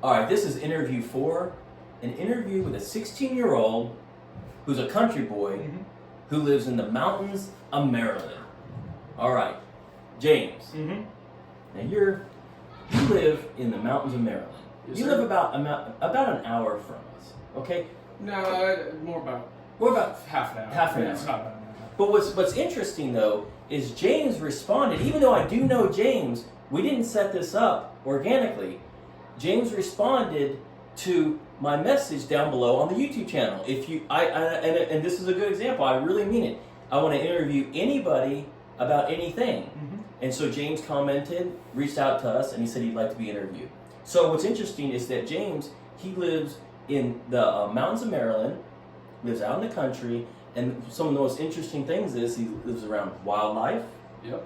All right, this is interview 4, an interview with a 16-year-old who's a country boy who lives in the mountains of Maryland. All right, James. Now you live in the mountains of Maryland. Yes, you sir. live about an hour from us. Okay. No, more about half an hour. Half an hour. It's not about an hour. But what's interesting though is James responded. Even though I do know James, we didn't set this up organically. James responded to my message down below on the YouTube channel. If you, and this is a good example. I really mean it. I want to interview anybody about anything. And so James commented, reached out to us, and he said he'd like to be interviewed. So what's interesting is that James, he lives in the mountains of Maryland, lives out in the country, and some of the most interesting things is he lives around wildlife, Yep.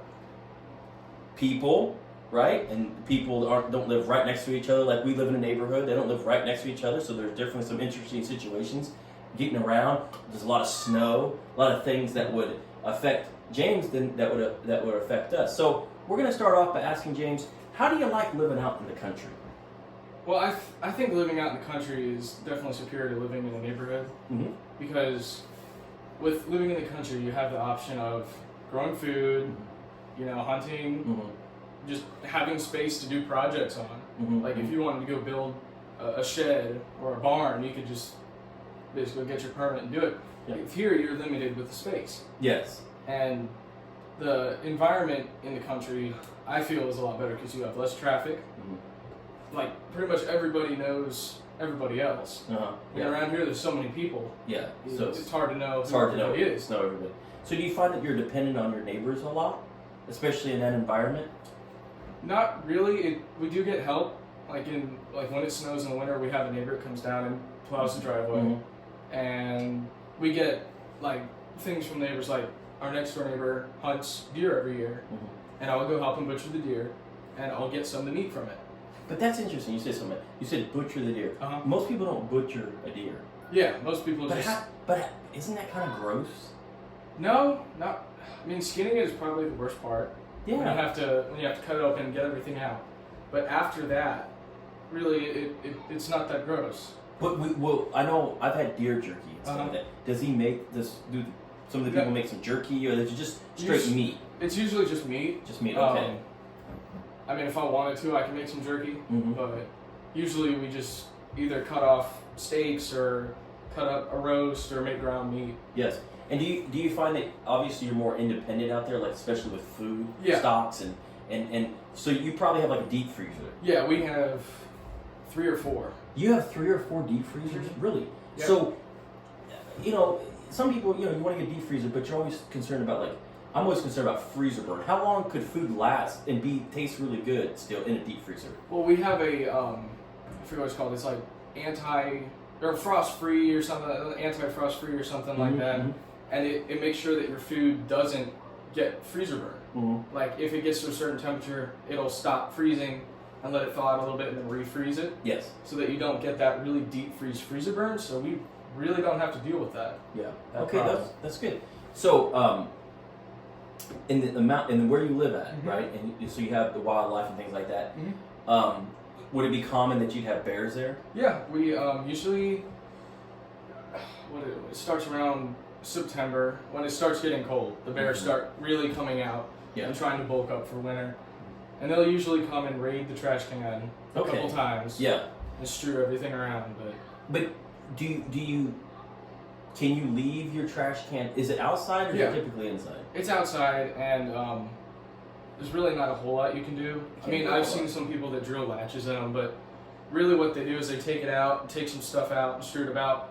people, right? And people don't live right next to each other like we live in a neighborhood. They don't live right next to each other, so there's definitely some interesting situations. Getting around, there's a lot of snow, a lot of things that would affect James that would affect us. So we're going to start off by asking James, how do you like living out in the country? Well, I think living out in the country is definitely superior to living in a neighborhood because with living in the country, you have the option of growing food, hunting, just having space to do projects on. Like if you wanted to go build a shed or a barn, you could just basically get your permit and do it. Yeah. If here, you're limited with the space. Yes. And the environment in the country, I feel, is a lot better because you have less traffic. Like pretty much everybody knows everybody else. And around here, there's so many people. Yeah. So it's hard to know it's who hard to know. everybody is. Know everybody. So do you find that you're dependent on your neighbors a lot, especially in that environment? Not really. We do get help. Like when it snows in the winter, we have a neighbor that comes down and plows the driveway, and we get like things from neighbors. Like our next door neighbor hunts deer every year, and I'll go help him butcher the deer, and I'll get some of the meat from it. But that's interesting. You said something. You said butcher the deer. Most people don't butcher a deer. Yeah, most people But isn't that kind of gross? No, not. I mean, skinning is probably the worst part. Yeah. When you have to cut it open and get everything out. But after that, really, it's not that gross. But I know I've had deer jerky and stuff like that. Does he make this? Do some of the people make some jerky, or is it just straight meat? It's usually just meat. Just meat. Okay. I mean, if I wanted to, I can make some jerky. But usually, we just either cut off steaks or cut up a roast or make ground meat. Yes. And do you find that obviously you're more independent out there, like especially with food stocks and so you probably have like a deep freezer? Yeah, we have 3 or 4. You have 3 or 4 deep freezers, really? Yep. So, some people, you want to get a deep freezer, but you're always concerned about I'm always concerned about freezer burn. How long could food last and taste really good still in a deep freezer? Well, we have a I forget what it's called. It's like frost free or something, anti-frost free or something like that. And it makes sure that your food doesn't get freezer burn. Like if it gets to a certain temperature, it'll stop freezing and let it thaw out a little bit and then refreeze it. Yes. So that you don't get that really deep freezer burn. So we really don't have to deal with that. Yeah. Okay, that's good. So in the where you live at, right? And so you have the wildlife and things like that. Would it be common that you'd have bears there? Yeah, we usually it starts around September when it starts getting cold. The bears start really coming out and trying to bulk up for winter, and they'll usually come and raid the trash can a couple times. Yeah, and strew everything around. But can you leave your trash can? Is it outside or is it typically inside? It's outside, and there's really not a whole lot you can do. I mean, I've seen some people that drill latches in them, but really what they do is they take it out, take some stuff out, and strew it about.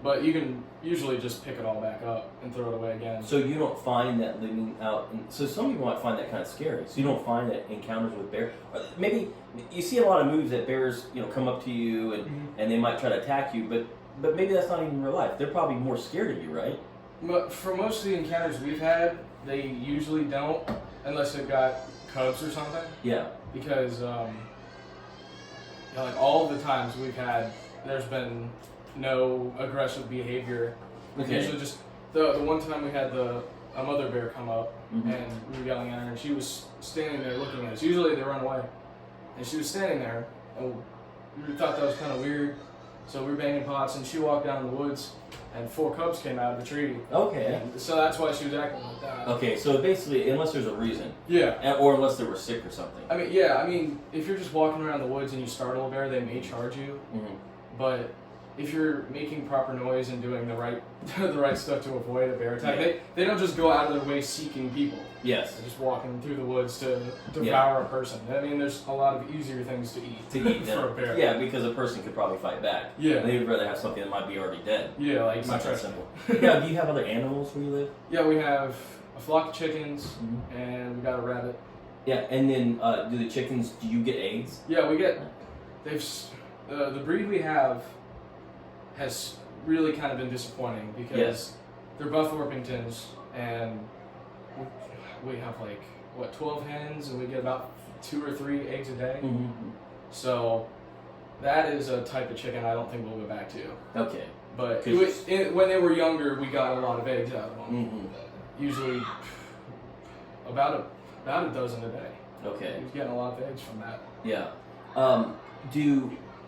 But you can usually just pick it all back up and throw it away again. So you don't find that living out... So some people might find that kind of scary. So you don't find that encounters with bears... Maybe you see a lot of movies that bears come up to you and they might try to attack you, but maybe that's not even real life. They're probably more scared of you, right? But for most of the encounters we've had, they usually don't, unless they've got cubs or something. Yeah. Because like all the times we've had, there's been no aggressive behavior. Usually just the one time we had a mother bear come up and we were yelling at her, and she was standing there looking at us. Usually they run away, and she was standing there, and we thought that was kind of weird. So we were banging pots, and she walked down in the woods, and 4 cubs came out of the tree. Okay. And so that's why she was acting like that. Okay, so basically, unless there's a reason. Yeah. Or unless they were sick or something. I mean, yeah. I mean, if you're just walking around the woods and you startle a bear, they may charge you. Mm-hmm. But if you're making proper noise and doing the right the right stuff to avoid a bear attack, they don't just go out of their way seeking people. Yes. They're just walking through the woods to devour a person. I mean, there's a lot of easier things to eat for a bear. Yeah, because a person could probably fight back. Yeah. They'd rather have something that might be already dead. Yeah, like It's my not that trash. simple. Yeah, do you have other animals where you live? Yeah, we have a flock of chickens, and we got a rabbit. Yeah, and then do the chickens, do you get eggs? Yeah, we get, the breed we have has really kind of been disappointing because they're Buff Orpingtons, and we have 12 hens, and we get about 2 or 3 eggs a day. Mm-hmm. So that is a type of chicken I don't think we'll go back to. Okay. But when they were younger, we got a lot of eggs out of them. Mm-hmm. Usually about a dozen a day. Okay. He was getting a lot of eggs from that. Yeah.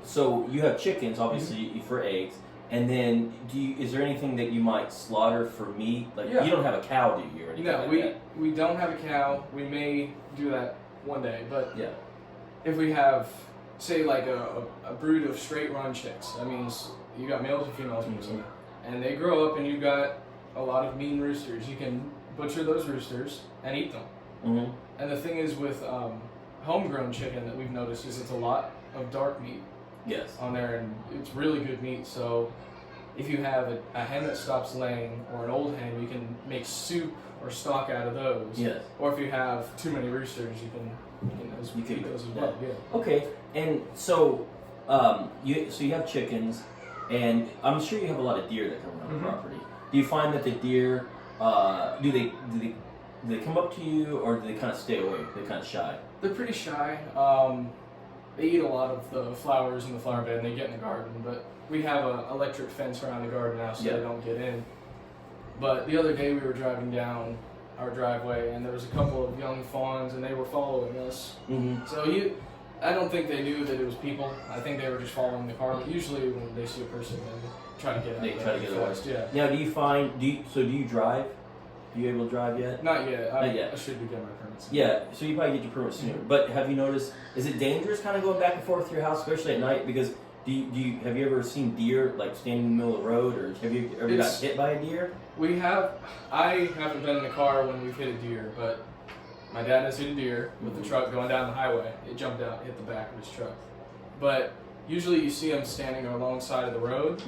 So you have chickens, obviously, for eggs, and then is there anything that you might slaughter for meat? Like you don't have a cow, do you? Or anything No, like that? we don't have a cow. We may do that one day, but Yeah. if we have, say, like a brood of straight run chicks, that means you got males and females, and they grow up, and you've got a lot of mean roosters. You can butcher those roosters and eat them. Mm-hmm. And the thing is with homegrown chicken that we've noticed is it's a lot of dark meat Yes. on there, and it's really good meat. So if you have a hen that stops laying or an old hen, you can make soup or stock out of those. Yes. Or if you have too many roosters, you can eat those as well. Yeah. Okay, and so you have chickens, and I'm sure you have a lot of deer that come around the property. Do you find that the deer do they come up to you, or do they kind of stay away? They're kind of shy. They're pretty shy. They eat a lot of the flowers in the flower bed, and they get in the garden. But we have an electric fence around the garden now, so they don't get in. But the other day we were driving down our driveway, and there was a couple of young fawns, and they were following us. Mm-hmm. So I don't think they knew that it was people. I think they were just following the car. But usually when they see a person, they try to get out. They try to get away. Yeah. Now, do you drive? Are you able to drive yet? Not yet. Not yet. I should be getting my permits. Yeah, so you probably get your permit sooner. But have you noticed, is it dangerous kind of going back and forth to your house, especially at night? Because have you ever seen deer like standing in the middle of the road, or have you ever got hit by a deer? I haven't been in the car when we've hit a deer, but my dad has hit a deer with the truck going down the highway. It jumped out and hit the back of his truck. But usually you see them standing alongside of the road,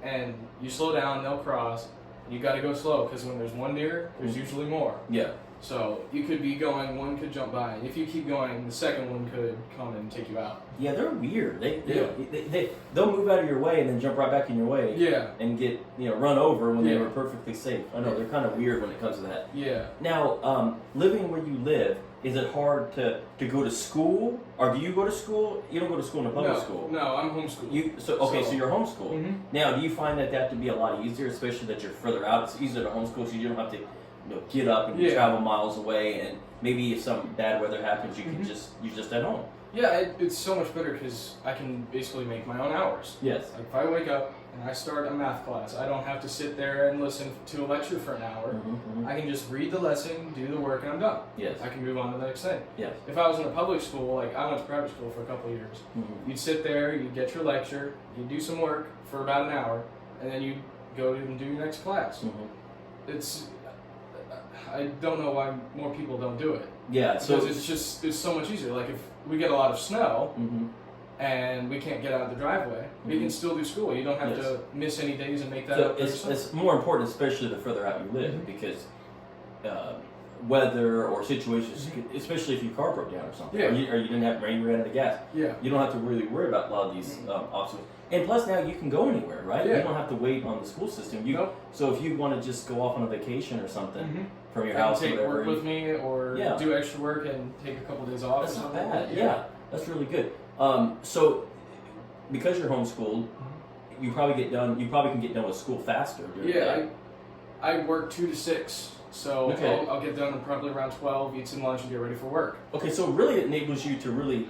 and you slow down, they'll cross. You got to go slow, because when there's one deer, there's usually more. Yeah. So you could be going, one could jump by, and if you keep going, the second one could come and take you out. Yeah, they're weird. They'll move out of your way and then jump right back in your way. Yeah. And get run over when they were perfectly safe. I know they're kind of weird when it comes to that. Yeah. Now, living where you live, is it hard to go to school, or do you go to school? You don't go to school in a public school. No, I'm homeschooled. So you're homeschooled. Mm-hmm. Now, do you find that to be a lot easier, especially that you're further out? It's easier to homeschool, so you don't have to get up and travel miles away, and maybe if some bad weather happens, you're just at home. Yeah, it's so much better because I can basically make my own hours. Yes. Like if I wake up and I start a math class, I don't have to sit there and listen to a lecture for an hour. I can just read the lesson, do the work, and I'm done. Yes. I can move on to the next thing. Yes. If I was in a public school, like I went to private school for a couple of years, you'd sit there, you'd get your lecture, you'd do some work for about an hour, and then you'd go and do your next class. I don't know why more people don't do it. Yeah, so it's so much easier. Like if we get a lot of snow and we can't get out of the driveway, we can still do school. You don't have to miss any days and make that up. It's more important, especially the further out you live, because weather or situations, especially if your car broke down or something, or you didn't have rain, ran out of gas. Yeah. You don't have to really worry about a lot of these obstacles. And plus, now you can go anywhere, right? Yeah. You don't have to wait on the school system. So if you want to just go off on a vacation or something from your house, take or whatever, work with me, or do extra work and take a couple days off. That's not bad. Yeah, that's really good. So because you're homeschooled, you probably can get done with school faster. I work 2 to 6. So I'll get done probably around 12, eat some lunch, and get ready for work. Okay, so really it enables you to really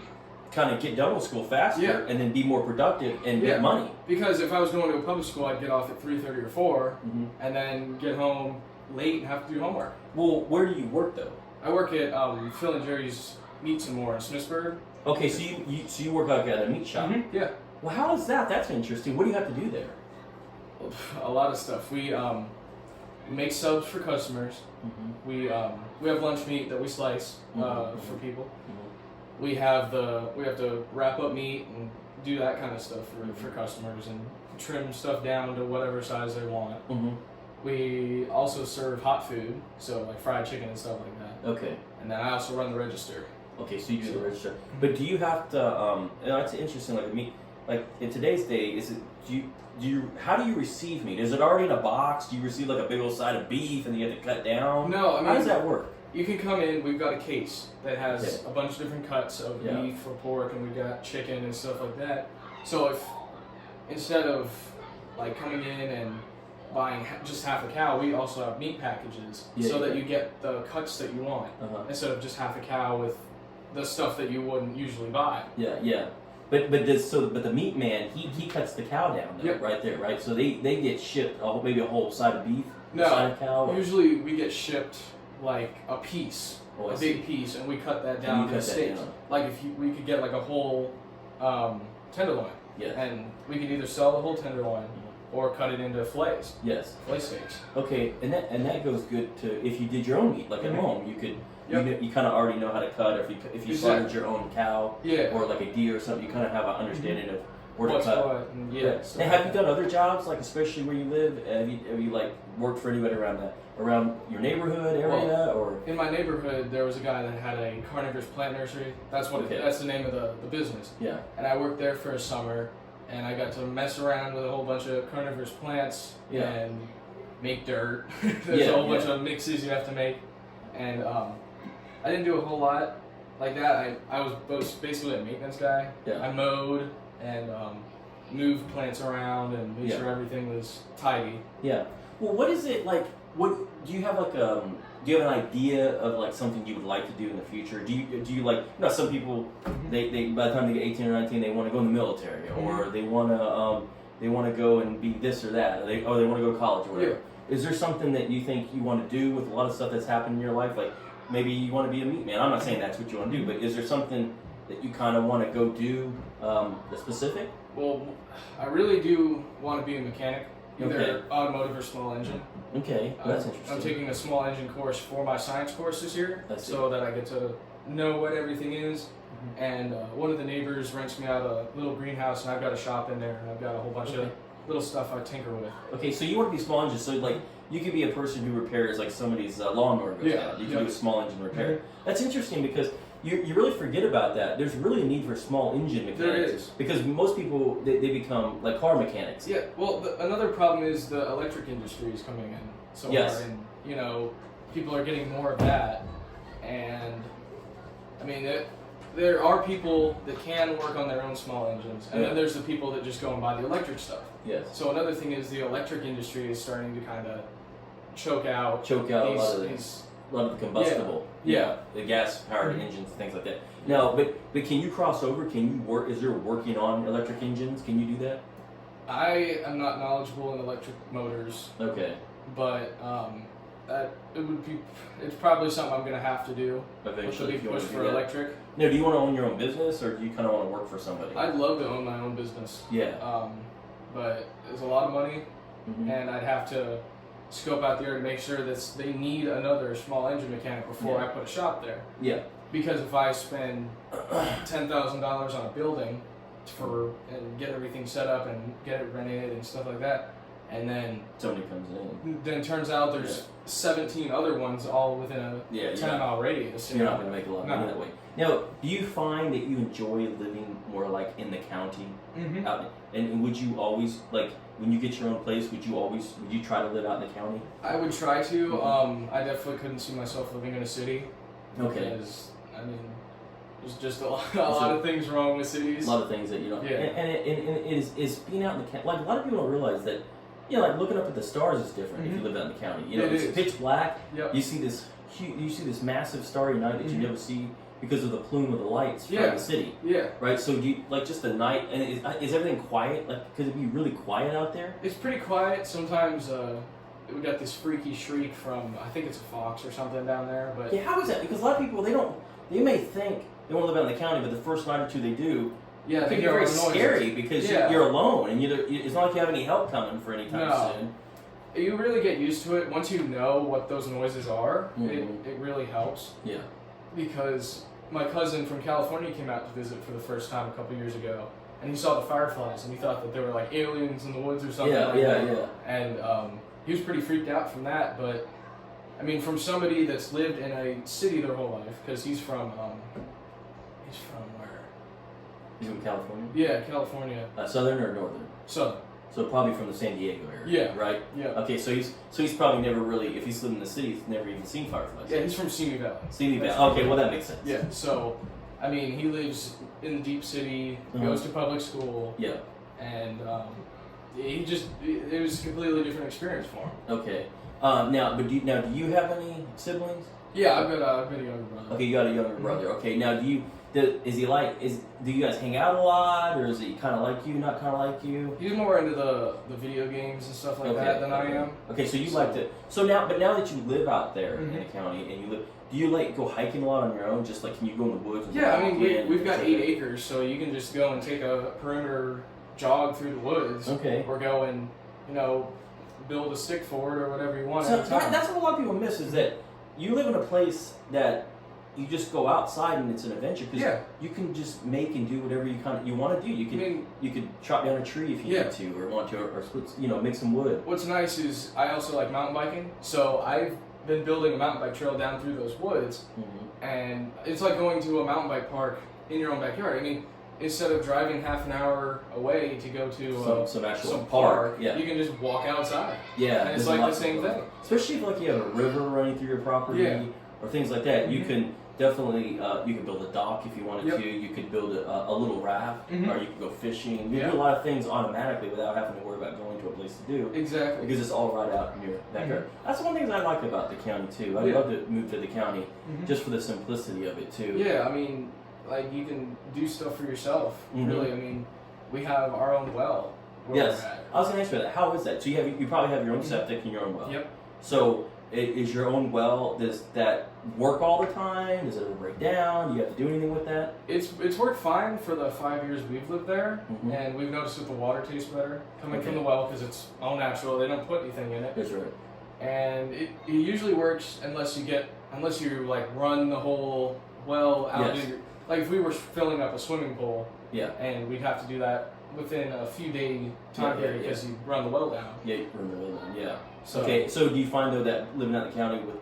kind of get done with school faster Yeah. and then be more productive and get money. Because if I was going to a public school, I'd get off at 3:30 or 4, Mm-hmm. and then get home late and have to do homework. Well, where do you work though? I work at Phil and Jerry's Meats and More in Smithsburg. Okay, so you work like at a meat shop. Mm-hmm. Yeah. Well, how is that? That's interesting. What do you have to do there? A lot of stuff. We make subs for customers. Mm-hmm. We have lunch meat that we slice for people. Mm-hmm. We have to wrap up meat and do that kind of stuff for customers and trim stuff down to whatever size they want. Mm-hmm. We also serve hot food, so like fried chicken and stuff like that. Okay. And then I also run the register. Okay, so you do the register. But do you have to? It's interesting. Like meat, like in today's day, is it? How do you receive meat? Is it already in a box? Do you receive like a big old side of beef and you have to cut down? No, I mean, how does that work? You can come in. We've got a case that has a bunch of different cuts of Yeah. beef or pork, and we've got chicken and stuff like that. So if instead of like coming in and buying just half a cow, we also have meat packages so that you get the cuts that you want instead of just half a cow with the stuff that you wouldn't usually buy. Yeah. But the meat man he cuts the cow down though, right there, right? So they get shipped maybe a whole side of beef, side of cow. Usually we get shipped like a piece, a big piece, and we cut that down to steaks. Like we could get like a whole tenderloin, and we could either sell the whole tenderloin or cut it into fillets. Yes. Fillet steaks. Okay, and that goes good to if you did your own meat, like at home, you could. You kind of already know how to cut, or if you slaughtered your own cow, or like a deer or something, you kind of have an understanding of where to cut. And have you done other jobs, like especially where you live? Have you like worked for anybody around your neighborhood area, or? In my neighborhood, there was a guy that had a carnivorous plant nursery. That's that's the name of the business. Yeah. And I worked there for a summer, and I got to mess around with a whole bunch of carnivorous plants and make dirt. There's a whole bunch of mixes you have to make, and I didn't do a whole lot like that. I was basically a maintenance guy. Yeah. I mowed and moved plants around and made sure everything was tidy. Yeah. Well, what is it like? What do you have like do you have an idea of like something you would like to do in the future? Do you like some people they by the time they get 18 or 19 they want to go in the military or they want to go and be this or that or they want to go to college or whatever. Yeah. Is there something that you think you want to do with a lot of stuff that's happened in your life? Like maybe you want to be a meat man. I'm not saying that's what you want to do, but is there something that you kind of want to go do specific? Well, I really do want to be a mechanic. Either automotive or small engine. Okay, that's interesting. I'm taking a small engine course for my science course this year, so that I get to know what everything is. Mm-hmm. And one of the neighbors rents me out a little greenhouse, and I've got a shop in there, and I've got a whole bunch of little stuff I tinker with. Okay, so you want to be small engine, so like you could be a person who repairs like somebody's lawnmower goes out. You can do a small engine repair. Mm-hmm. That's interesting because you really forget about that. There's really a need for small engine mechanics. There is. Because most people, they become like car mechanics. Yeah, well, another problem is the electric industry is coming in so far. And, people are getting more of that. And, I mean, there are people that can work on their own small engines. And then there's the people that just go and buy the electric stuff. Yes. So another thing is the electric industry is starting to kind of choke out a lot of the combustible, the gas-powered engines, things like that. Now, but can you cross over? Can you work? Is there working on electric engines? Can you do that? I am not knowledgeable in electric motors. Okay. But it's probably something I'm going to have to do. Eventually, if you push for electric. No, do you want to own your own business, or do you kind of want to work for somebody? I'd love to own my own business. Yeah. But it's a lot of money, and I'd have to scope out there to make sure that they need another small engine mechanic before I put a shop there. Yeah. Because if I spend $10,000 on a building and get everything set up and get it rented and stuff like that, and then somebody comes in, then it turns out there's 17 other ones all within a 10-mile radius. You're not going to make a lot of money that way. Now, do you find that you enjoy living more like in the county? Mm-hmm. And would you always like? When you get your own place, would you try to live out in the county? I would try to. Mm-hmm. I definitely couldn't see myself living in a city. Okay. Because, I mean, there's just a lot of things wrong with cities. A lot of things that you don't. Yeah. And it is being out in the county. Like a lot of people don't realize that. Like looking up at the stars is different if you live out in the county. It's pitch black. Yep. You see this massive starry night that you never see because of the plume of the lights from Yeah. the city. Yeah. Right. So do you like just the night? And is everything quiet? Like, could it be really quiet out there? It's pretty quiet. Sometimes we got this freaky shriek from, I think it's a fox or something down there. But Yeah. How is that? Because a lot of people they may think they want to live out in the county, but the first night or two they do. yeah, It they can be hear very all the noises. scary because Yeah. you're alone, and it's not like you have any help coming for any time No. soon. You really get used to it once you know what those noises are. Mhm. It really helps Yeah. because my cousin from California came out to visit for the first time a couple years ago, and he saw the fireflies and he thought that they were like aliens in the woods or something like that. Yeah. And he was pretty freaked out from that. But I mean, from somebody that's lived in a city their whole life, because he's from where? He's from California. Yeah, California. Southern or northern? Southern. So probably from the San Diego area. Yeah. Right. Yeah. Okay. So he's probably never really, if he's lived in the city, he's never even seen fireflies. Yeah, he's from Simi Valley. Simi Valley. That's Okay. Well, that makes sense. Yeah. So, I mean, he lives in the deep city, goes to public school, Yeah. and it was a completely different experience for him. Okay. Now do you have any siblings? Yeah, I've got a younger brother. Okay, you got a younger brother. Okay. Now do you guys hang out a lot, or is he kind of like you, not kind of like you? He's more into the video games and stuff like that than I am. Okay, so you like to. But now that you live out there in Mhm. the county and do you like go hiking a lot on your own? Just like, can you go in the woods? And Yeah, I walk mean, in we've got and 8 stuff? acres, so you can just go and take a perimeter jog through the woods. Okay. Or go and, build a stick fort or whatever you want So anytime. that's what a lot of people miss is that you live in a place that you just go outside and it's an adventure because Yeah. you can just make and do whatever you want to do. You could chop down a tree if you Yeah. need to or want to or split, make some wood. What's nice is I also like mountain biking, so I've been building a mountain bike trail down through those woods, and it's like going to a mountain bike park in your own backyard. I mean, instead of driving half an hour away to go to Some actual some park, yeah. you can just walk outside. Yeah, And it's there's like the lots of same them. thing. Especially if like you have a river running through your property Yeah. or things like that. You Mhm. can definitely you can build a dock if you wanted Yep. to. You could build a little raft, Mhm. or you could go fishing. You Yeah. do a lot of things automatically without having to worry about going to a place to do Exactly. because it's all right out in your backyard. That's one thing I like about the county too. I'd Yeah. love to move to the county Mhm. just for the simplicity of it too. Yeah, I mean, like you can do stuff for yourself. Mhm. Really, I mean, we have our own well where Yes. we're at. I was going to ask you that. How is that? So you probably have your own Mhm. septic and your own well. Yep. So is your own well, does that work all the time? Does it ever break down? Do you have to do anything with that? It's worked fine for the 5 years we've lived there, Mhm. and we've noticed that the water tastes better coming from Okay. the well because it's all natural. They don't put anything in it, That's right. and it usually works unless you like run the whole well out. Yes. Like if we were filling up a swimming pool, Yeah. and we'd have to do that within a few day time Yeah, period because you run the well down. Yeah, you're in the middle. Yeah. So Okay. So do you find though that living out in the county with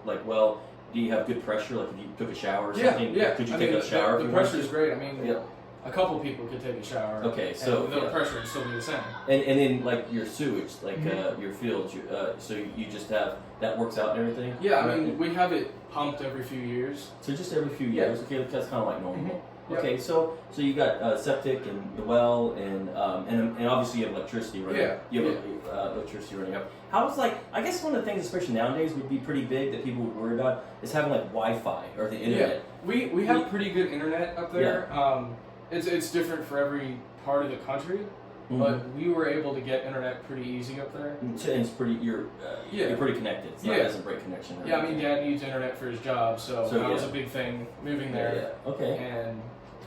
do you have good pressure? Like if you took a shower or yeah, something, yeah. could you I take mean, a shower? The if you wanted pressure is to? great. I mean, Yeah. a couple people could take a shower. Okay, so and the yeah. pressure would still be the same. And then like your sewage, like Mhm. your fields, so you just have that works out and everything. Yeah, I Right? mean, we have it pumped every few years. So just every few Yeah. years. Okay, that's kind of like normal. Mhm. Yep. Okay, so you got septic and the well and obviously you have electricity running. Yeah, You have electricity running up. How's I guess one of the things, especially nowadays, would be pretty big that people would worry about is having like Wi-Fi or the internet. We have pretty good internet up there. It's different for every part of the country, Mhm. but we were able to get internet pretty easy up there. And it's pretty. You're pretty connected. It's not Yeah. as a break connection. or Yeah, I mean, anything. Dad needs internet for his job, so that was yeah. a big thing moving Yeah, there, yeah. Okay. and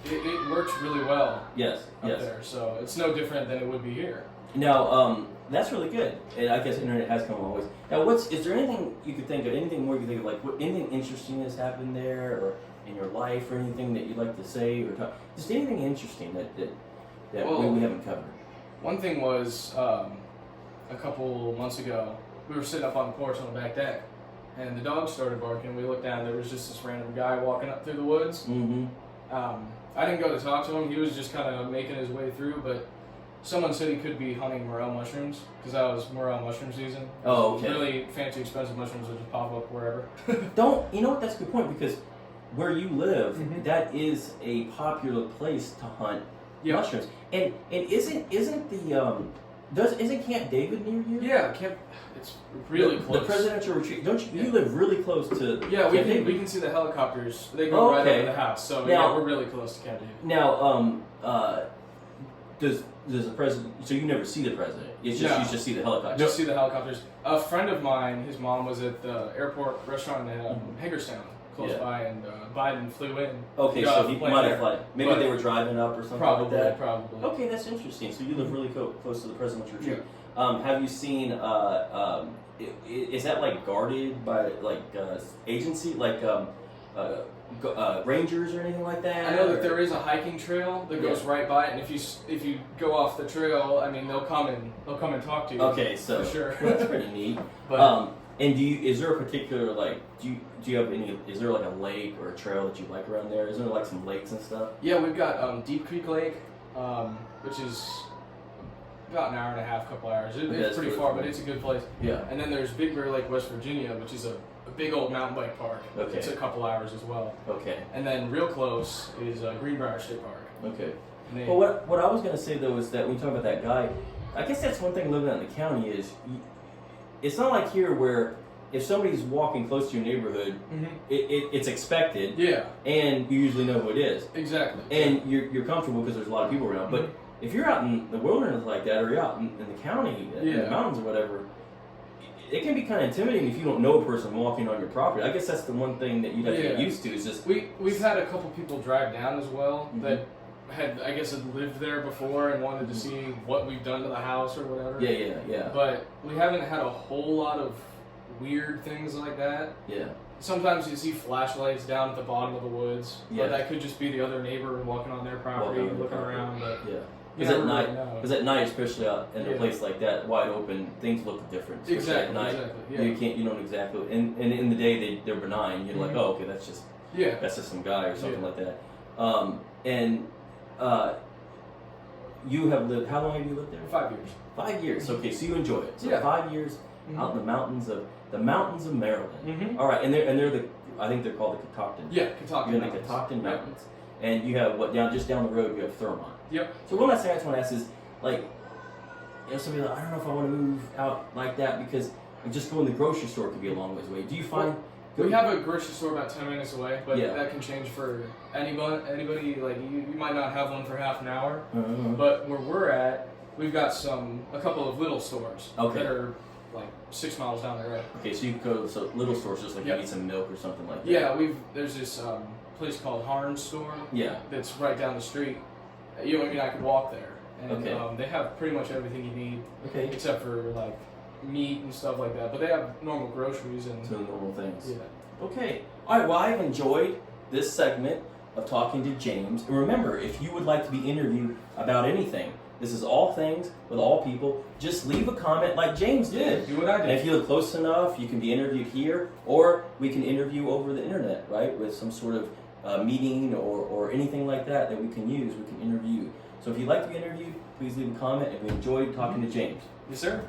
it works really well Yes. up Yes. there. So it's no different than it would be here. Now, that's really good. And I guess internet has come a long ways. Now, is there anything you could think of? Anything more you could think of? Like, anything interesting that's happened there, or in your life, or anything that you'd like to say or talk? Just anything interesting that Well, we haven't covered. One thing was a couple months ago, we were sitting up on the porch on the back deck, and the dog started barking. We looked down, there was just this random guy walking up through the woods. Mm-hmm. I didn't go to talk to him, he was just kind of making his way through, but someone said he could be hunting morel mushrooms, because that was morel mushroom season. Oh, okay. Really fancy, expensive mushrooms that just pop up wherever. You know what? That's a good point because where you live, Mhm. that is a popular place to hunt Yeah. mushrooms. And isn't Isn't Camp David near you? Yeah, it's really close. The presidential retreat. Don't you? You live really close to. Yeah, Camp David. we can see the helicopters. They go right over the house. So now, we're really close to Camp David. Now, does the president? So you never see the president. It's just you just see the helicopters. Just see the helicopters. A friend of mine, his mom was at the airport restaurant in Hagerstown, close by, and Biden flew in. Okay, so he might have flown. Maybe they were driving up or something like that. Probably. Okay, that's interesting. So you live really close to the president's retreat. Yeah. Have you seen? Is that like guarded by like agency, like rangers or anything like that? I know that there is a hiking trail that goes right by it, and if you go off the trail, I mean they'll come and talk to you. Okay, so for sure. That's pretty neat. But, and is there a particular do you have any? Is there like a lake or a trail that you like around there? Is there like some lakes and stuff? Yeah, we've got Deep Creek Lake, which is about an hour and a half, couple hours. It's pretty far, but it's a good place. Yeah. And then there's Big Bear Lake, West Virginia, which is a big old mountain bike park. Okay. It's a couple hours as well. Okay. And then real close is Greenbrier State Park. Okay. Well, what I was going to say though is that when you talk about that guy, I guess that's one thing living out in the county is it's not like here where if somebody's walking close to your neighborhood, it's expected. Yeah. And you usually know who it is. Exactly. And you're comfortable because there's a lot of people around. But if you're out in the wilderness like that, or you're out in the county, in the mountains or whatever, it can be kind of intimidating if you don't know a person walking on your property. I guess that's the one thing that you'd have to get used to. Is just we've had a couple people drive down as well that had lived there before and wanted to see what we've done to the house or whatever. Yeah. But we haven't had a whole lot of weird things like that. Yeah. Sometimes you see flashlights down at the bottom of the woods, but that could just be the other neighbor walking on their property, looking around. But because at night, especially out in a place like that, wide open, things look different. Exactly. At night, you don't exactly. And in the day, they're benign. You're like, oh, okay, that's just some guy or something like that. You have lived. How long have you lived there? 5 years. 5 years. Okay, so you enjoy it. So 5 years out in the mountains of Maryland. All right, and they're I think they're called the Catoctin. Yeah, Catoctin. You're in the Catoctin Mountains, and you have just down the road you have Thurmont. Yep. So one last thing I just want to ask is somebody like, I don't know if I want to move out like that because just going to the grocery store could be a long ways away. Do you find? We have a grocery store about 10 minutes away, but that can change for anybody. Like you might not have one for half an hour, but where we're at, we've got a couple of little stores that are like 6 miles down the road. Okay, so you can go to little stores just like you need some milk or something like that. Yeah, there's this place called Harn's store. Yeah. That's right down the street. I could walk there, and they have pretty much everything you need. Okay. Except for like meat and stuff like that, but they have normal groceries and normal things. Yeah. Okay. All right. Well, I've enjoyed this segment of talking to James. And remember, if you would like to be interviewed about anything, this is all things with all people. Just leave a comment like James did. Do what I did. And if you live close enough, you can be interviewed here, or we can interview over the internet, right? With some sort of meeting or anything like that we can use. We can interview. So if you'd like to be interviewed, please leave a comment. And we enjoyed talking to James. Yes, sir.